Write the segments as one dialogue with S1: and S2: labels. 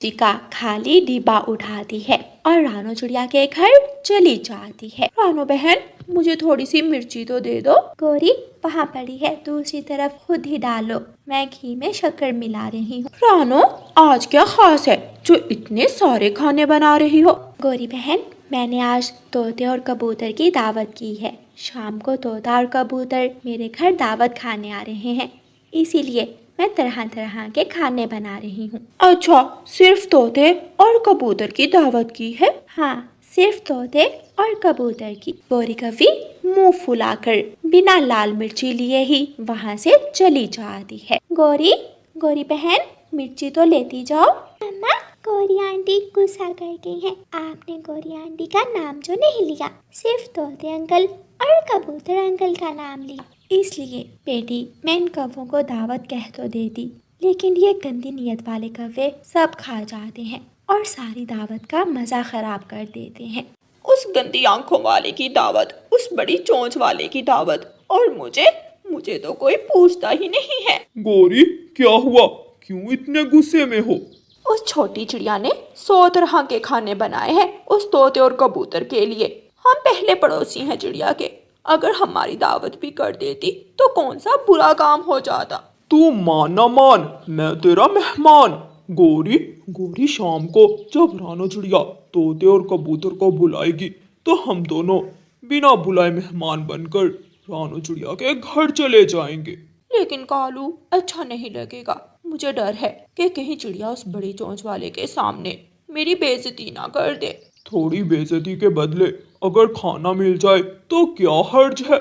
S1: जी का खाली डिब्बा उठाती है और रानो चिड़िया के घर चली जाती है। रानो बहन, मुझे थोड़ी सी मिर्ची तो दे दो। गौरी, वहाँ पड़ी है, दूसरी तरफ खुद ही डालो, मैं घी में शक्कर मिला रही हूँ। रानो, आज क्या खास है जो इतने सारे खाने बना रही हो? गौरी बहन, मैंने आज तोते और कबूतर की दावत की है। शाम को तोता और कबूतर मेरे घर दावत खाने आ रहे हैं, इसीलिए मैं तरह तरह के खाने बना रही हूँ। अच्छा, सिर्फ तोते और कबूतर की दावत की है? हाँ, सिर्फ तोते और कबूतर की। गौरी कवि मुंह फुलाकर बिना लाल मिर्ची लिए ही वहाँ से चली जाती है। गौरी, गौरी बहन, मिर्ची तो लेती जाओ। अम्मा, गौरी आंटी गुस्सा कर गई हैं। आपने गौरी आंटी का नाम जो नहीं लिया, सिर्फ तोते अंकल और कबूतर अंकल का नाम लिया। इसलिए बेटी, मैं इन कौवों को दावत कह तो देती, लेकिन ये गंदी नीयत वाले कौवे सब खा जाते हैं और सारी दावत का मजा खराब कर देते हैं।
S2: उस गंदी आंखों वाले की दावत, उस बड़ी चोंच वाले की दावत, और मुझे तो कोई पूछता ही नहीं है।
S3: गौरी, क्या हुआ? क्यों इतने गुस्से में हो?
S2: उस छोटी चिड़िया ने 100 तरह के खाने बनाए हैं उस तोते और कबूतर के लिए। हम पहले पड़ोसी हैं चिड़िया के, अगर हमारी दावत भी कर देती तो कौन सा बुरा काम हो जाता।
S3: तू मान ना मान, मैं तेरा मेहमान। गौरी, गौरी शाम को जब रानो चिड़िया तोते और कबूतर को बुलाएगी तो हम दोनों बिना बुलाए मेहमान बनकर रानो चिड़िया के घर चले जाएंगे।
S2: लेकिन कालू, अच्छा नहीं लगेगा। मुझे डर है कि कहीं चिड़िया उस बड़ी चोंच वाले के सामने मेरी बेइज्जती ना कर दे।
S3: थोड़ी बेइज्जती के बदले अगर खाना मिल जाए तो क्या हर्ज है?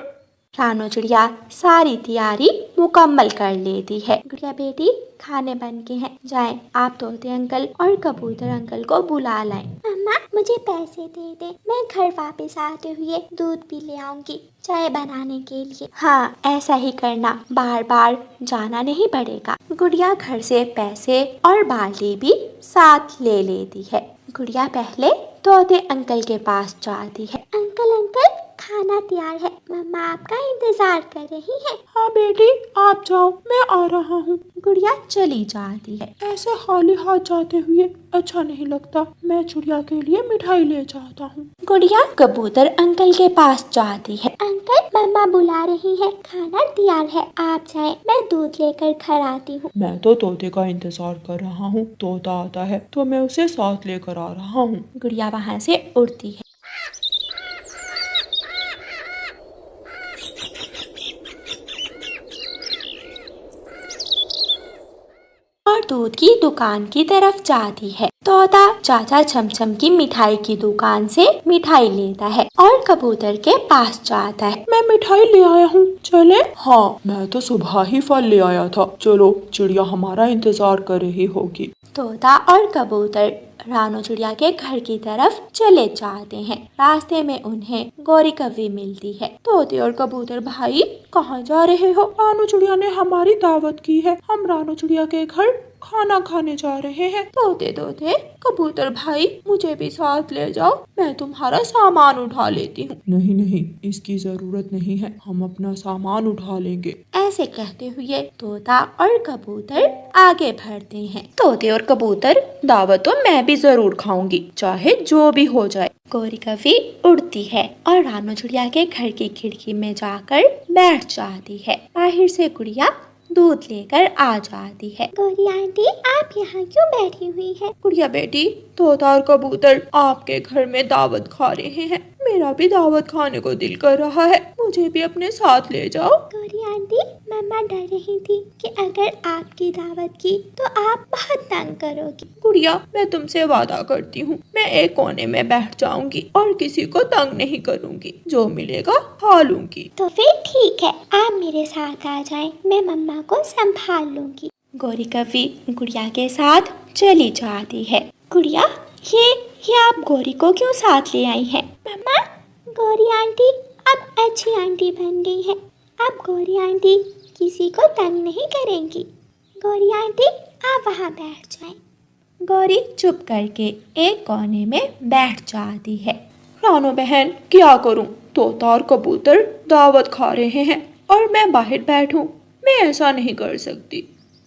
S1: रानो चिड़िया सारी तैयारी मुकम्मल कर लेती है। गुड़िया बेटी, खाने बन के हैं, जाएं आप तोते अंकल और कबूतर अंकल को बुला लाएं। मम्मा, मुझे पैसे दे दे, मैं घर वापस आते हुए दूध भी ले आऊंगी चाय बनाने के लिए। हाँ, ऐसा ही करना, बार बार जाना नहीं पड़ेगा। गुड़िया घर से पैसे और बाल्टी भी साथ ले लेती है। गुड़िया पहले तोते अंकल के पास जाती है। अंकल अंकल, खाना तैयार है, मम्मा आपका इंतजार कर रही है।
S2: हाँ बेटी, आप जाओ, मैं आ रहा हूँ।
S1: गुड़िया चली जाती है।
S2: ऐसे खाली हाथ जाते हुए अच्छा नहीं लगता। मैं चिड़िया के लिए मिठाई ले जाता हूँ।
S1: गुड़िया कबूतर अंकल के पास जाती है। अंकल, मम्मा बुला रही है, खाना तैयार है, आप जाएं, मैं दूध लेकर घर आती हूँ।
S2: मैं तो तोते का इंतजार कर रहा हूँ, तोता आता है तो मैं उसे साथ लेकर आ रहा हूँ।
S1: गुड़िया वहाँ से उड़ती है। और दूध की दुकान की तरफ जाती है। तोता चाचा छमछम की मिठाई की दुकान से मिठाई लेता है और कबूतर के पास जाता है।
S2: मैं मिठाई ले आया हूँ, चले? हाँ, मैं तो सुबह ही फल ले आया था। चलो, चिड़िया हमारा इंतजार कर रही होगी।
S1: तोता और कबूतर रानो चिड़िया के घर की तरफ चले जाते हैं। रास्ते में उन्हें गौरी कवि मिलती है।
S2: तोते और कबूतर भाई, कहाँ जा रहे हो? रानो चिड़िया ने हमारी दावत की है, हम रानो चिड़िया के घर खाना खाने जा रहे हैं। तोते तोते, कबूतर भाई, मुझे भी साथ ले जाओ, मैं तुम्हारा सामान उठा लेती हूँ। नहीं नहीं, इसकी जरूरत नहीं है, हम अपना सामान उठा लेंगे।
S1: ऐसे कहते हुए तोता और कबूतर आगे बढ़ते हैं।
S2: तोते और कबूतर, दावत तो मैं भी जरूर खाऊंगी, चाहे जो भी हो जाए।
S1: गौरी कवि उड़ती है और रानो चिड़िया के घर की खिड़की में जाकर बैठ जाती है। बाहर से गुड़िया दूध लेकर आ जाती है। गौरी आंटी, आप यहाँ क्यों बैठी हुई है?
S2: गुड़िया बेटी, तोता और कबूतर आपके घर में दावत खा रहे हैं, मेरा भी दावत खाने को दिल कर रहा है, मुझे भी अपने साथ ले जाओ।
S1: गौरी आंटी, मम्मा डर रही थी कि अगर आपकी दावत की तो आप बहुत तंग करोगी।
S2: गुड़िया, मैं तुमसे वादा करती हूँ, मैं एक कोने में बैठ जाऊंगी और किसी को तंग नहीं करूंगी, जो मिलेगा खा लूंगी।
S1: तो फिर ठीक है, आप मेरे साथ आ जाएं, मैं मम्मा को संभाल लूंगी। गौरी कवि गुड़िया के साथ चली जाती है। गुड़िया, ये आप गौरी को क्यों साथ ले आई हैं? मम्मा, गौरी आंटी अब अच्छी आंटी बन गई है, अब गौरी आंटी किसी को तंग नहीं करेंगी। गौरी आंटी, आप वहाँ बैठ जाएं। गौरी चुप करके एक कोने में बैठ जाती है।
S2: रानो बहन, क्या करूं? तोता और कबूतर दावत खा रहे हैं और मैं बाहर बैठूं, मैं ऐसा नहीं कर सकती।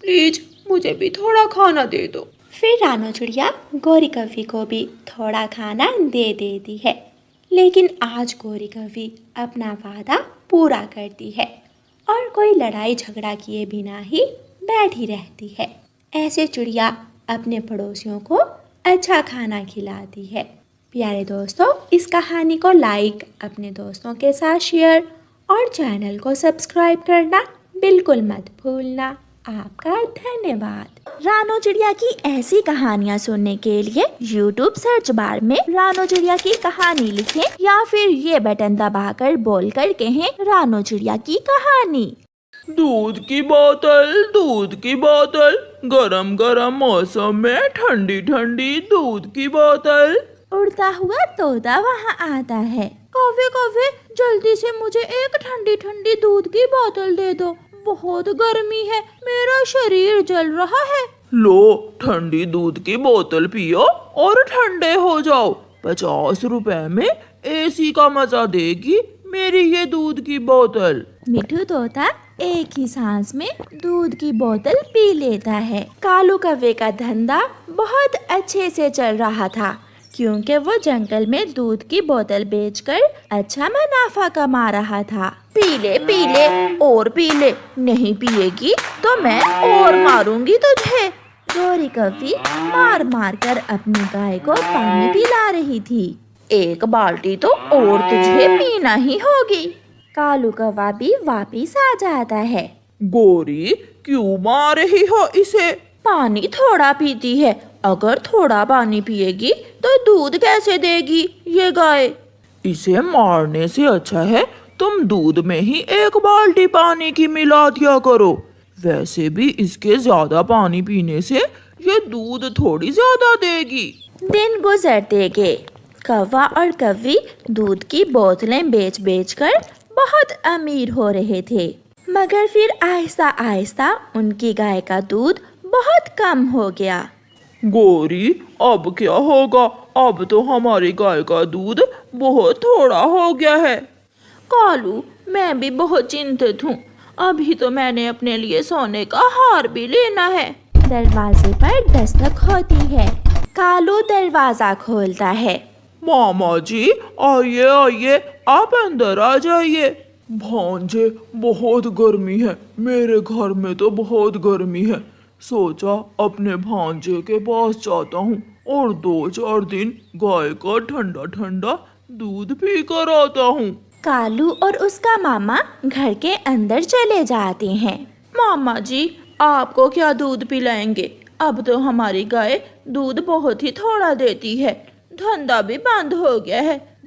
S2: प्लीज मुझे भी थोड़ा खाना दे दो।
S1: फिर रानो चिड़िया गौरी कव्वी को भी थोड़ा खाना दे देती है, लेकिन आज गौरी कव्वी अपना वादा पूरा करती है और कोई लड़ाई झगड़ा किए बिना ही बैठी रहती है। ऐसे चिड़िया अपने पड़ोसियों को अच्छा खाना खिलाती है। प्यारे दोस्तों, इस कहानी को लाइक, अपने दोस्तों के साथ शेयर और चैनल को सब्सक्राइब करना बिल्कुल मत भूलना। आपका धन्यवाद। रानो चिड़िया की ऐसी कहानियाँ सुनने के लिए YouTube सर्च बार में रानो चिड़िया की कहानी लिखें या फिर ये बटन दबाकर बोलकर कहें रानो चिड़िया की कहानी।
S3: दूध की बोतल, गरम गरम मौसम में ठंडी ठंडी दूध की बोतल।
S1: उड़ता हुआ तोता वहाँ आता है। कौवे कौवे, जल्दी से मुझे एक ठंडी ठंडी दूध की बोतल दे दो, बहुत गर्मी है, मेरा शरीर जल रहा है।
S3: लो, ठंडी दूध की बोतल पियो और ठंडे हो जाओ। 50 रुपए में AC का मजा देगी मेरी ये दूध की बोतल।
S1: मिठू तोता एक ही सांस में दूध की बोतल पी लेता है। कालू कौवे का धंधा बहुत अच्छे से चल रहा था, क्योंकि वो जंगल में दूध की बोतल बेचकर अच्छा मुनाफा कमा रहा था। पी ले और पी ले, नहीं पिएगी तो मैं और मारूंगी तुझे। गौरी कव्वी मार मार कर अपनी गाय को पानी पिला रही थी। एक बाल्टी तो और तुझे पीना ही होगी। कालू कौवा भी वापिस आ जाता है।
S3: गोरी, क्यों मार रही हो इसे?
S1: पानी थोड़ा पीती है, अगर थोड़ा पानी पिएगी तो दूध कैसे देगी ये गाय?
S3: इसे मारने से अच्छा है तुम दूध में ही एक बाल्टी पानी की मिला दिया करो। वैसे भी इसके ज्यादा पानी पीने से ये दूध थोड़ी ज्यादा देगी।
S1: दिन गुजरते गए। कौवा और कव्वी दूध की बोतलें बेच बेच कर बहुत अमीर हो रहे थे, मगर फिर आहिस्ता आहिस्ता उनकी गाय का दूध बहुत कम हो गया।
S3: गोरी, अब क्या होगा? अब तो हमारी गाय का दूध बहुत थोड़ा हो गया है।
S1: कालू, मैं भी बहुत चिंतित हूँ। अभी तो मैंने अपने लिए सोने का हार भी लेना है। दरवाजे पर दस्तक होती है। कालू दरवाजा खोलता है।
S3: मामा जी, आइए आइए, आप अंदर आ जाइए। भांजे, बहुत गर्मी है, मेरे घर में तो बहुत गर्मी है। सोचा अपने भांजे के पास जाता हूँ और 2-4 दिन गाय का ठंडा ठंडा दूध पी कर आता हूँ।
S1: कालू और उसका मामा घर के अंदर चले जाते हैं। मामा जी, आपको क्या दूध पिलाएंगे? अब तो हमारी गाय दूध बहुत ही थोड़ा देती है, धंधा भी बंद हो गया है।